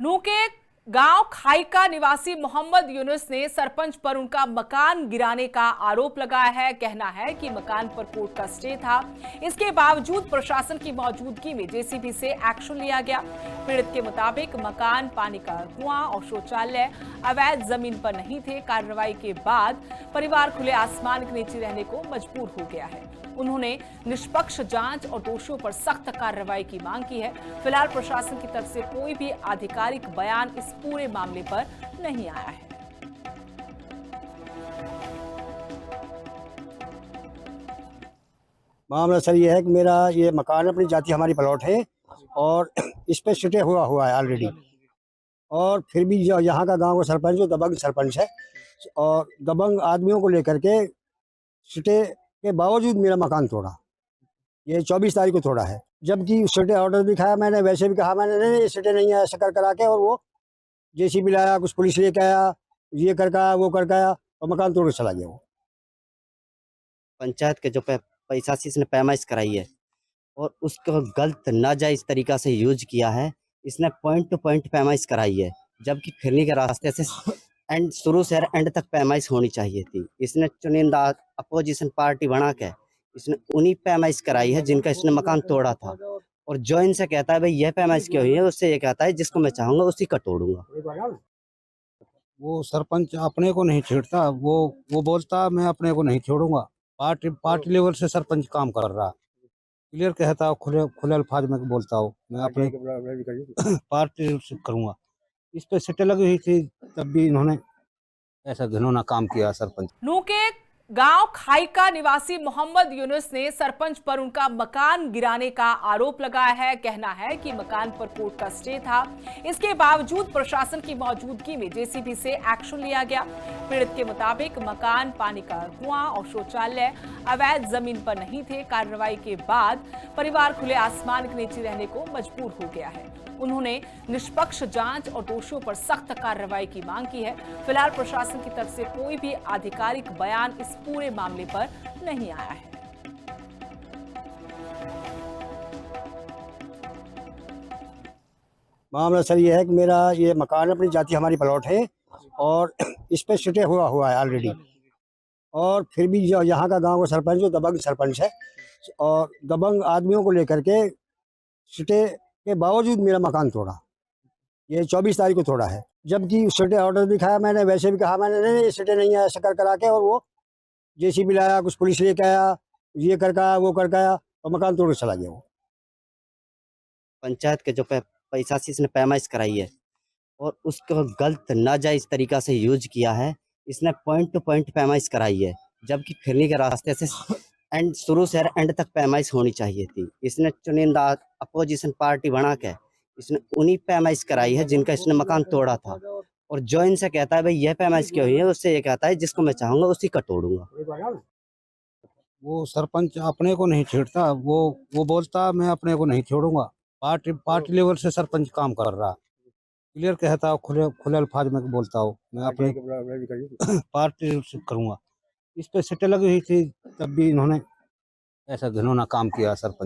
नूह के गांव खाइका निवासी मोहम्मद यूनुस ने सरपंच पर उनका मकान गिराने का आरोप लगाया है। कहना है कि मकान पर कोर्ट का स्टे था, इसके बावजूद प्रशासन की मौजूदगी में जेसीबी से एक्शन लिया गया। पीड़ित के मुताबिक मकान, पानी का कुआं और शौचालय अवैध जमीन पर नहीं थे। कार्रवाई के बाद परिवार खुले आसमान के नीचे रहने को मजबूर हो गया है। उन्होंने निष्पक्ष जांच और दोषियों पर सख्त कार्रवाई की मांग की है। फिलहाल प्रशासन की तरफ से कोई भी आधिकारिक बयान इस पूरे मामले पर नहीं आया है। मामला सर ये है कि मेरा ये मकान अपनी जाति हमारी प्लॉट है और इस पे स्टे हुआ है ऑलरेडी। और फिर भी जो यहाँ का गांव का सरपंच जो दबंग सरपंच है और दबंग आदमियों को लेकर के स्टे के बावजूद मेरा मकान तोड़ा। ये 24 तारीख को तोड़ा है, जबकि स्टे ऑर्डर दिखाया मैंने, वैसे भी कहा मैंने नहीं ये स्टे नहीं है ऐसा कर करा के, और वो जेसीबी लाया, कुछ पुलिस लेके आया, ये करके आया वो करके आया और मकान तोड़ के चला गया वो। पंचायत के जो पैसा से इसने पैमाइश कराई है और उसको गलत नाजायज तरीका से यूज किया है। इसने पॉइंट टू पॉइंट पैमाइश कराई है, जबकि फिरनी के रास्ते से एंड शुरू से एंड तक पैमाइश होनी चाहिए थी। इसने चुनिंदा अपोजिशन पार्टी बना के इसने उन्हीं पैमाइश कराई है जिनका इसने मकान तोड़ा था। और जो इनसे कहता है भाई यह पैमाइश क्यों हुई है, उससे ये कहता है जिसको मैं चाहूंगा उसी का तोड़ूंगा। वो सरपंच अपने को नहीं छेड़ता, वो बोलता मैं अपने को नहीं छोड़ूंगा। पार्टी लेवल से सरपंच काम कर रहा, क्लियर कहता, खुले अल्फाज में बोलता हूँ मैं अपने पार्टी से करूंगा। इस पे सिटे लगी हुई थी, तब भी इन्होंने ऐसा घिनौना काम किया सरपंच। नूह के गांव खाइका निवासी मोहम्मद यूनुस ने सरपंच पर उनका मकान गिराने का आरोप लगाया है। कहना है कि मकान पर कोर्ट का स्टे था, इसके बावजूद प्रशासन की मौजूदगी में जेसीबी से एक्शन लिया गया। पीड़ित के मुताबिक मकान, पानी का कुआं और शौचालय अवैध जमीन पर नहीं थे। कार्रवाई के बाद परिवार खुले आसमान के नीचे रहने को मजबूर हो गया है। उन्होंने निष्पक्ष जांच और दोषियों पर सख्त कार्रवाई की मांग की है। फिलहाल प्रशासन की तरफ से कोई भी आधिकारिक बयान इस पूरे मामले पर नहीं आया है। मामला सर ये है कि मेरा ये मकान अपनी जाति हमारी प्लॉट है और इस पे स्टे हुआ है ऑलरेडी। और फिर भी जो यहाँ का गांव का सरपंच जो दबंग सरपंच है और दबंग आदमियों को लेकर के स्टे के बावजूद मेरा मकान तोड़ा। ये 24 तारीख को तोड़ा है, जबकि स्टे ऑर्डर दिखाया मैंने, वैसे भी कहा मैंने नहीं ये स्टे नहीं है ऐसा कर करा के, और वो जेसीबी लाया, कुछ पुलिस लेके आया, ये करके आया वो करके आया और मकान तोड़ के चला गया वो। पंचायत के जो पैसा से इसने पैमाइश कराई है और उसको गलत नाजायज तरीका से यूज किया है। इसने पॉइंट टू पॉइंट पैमाइश कराई है, जबकि फिरनी के रास्ते से एंड शुरू से एंड तक पैमाइश होनी चाहिए थी। इसने चुनिंदा अपोजिशन पार्टी बना के इसने उन्हीं पैमाइश कराई है जिनका इसने मकान तोड़ा था। और जो इनसे कहता है भाई यह पैमाइश क्यों हुई है, उससे ये कहता है जिसको मैं चाहूंगा उसी का तोड़ूंगा। वो सरपंच अपने को नहीं छेड़ता, वो बोलता मैं अपने को नहीं छोड़ूंगा। पार्टी लेवल से सरपंच काम कर रहा, क्लियर कहता, खुले अल्फाज में बोलता हूँ मैं अपने पार्टी से करूंगा। इस पे सिटे लगी हुई थी, तब भी इन्होंने ऐसा घिनौना काम किया सरपंच।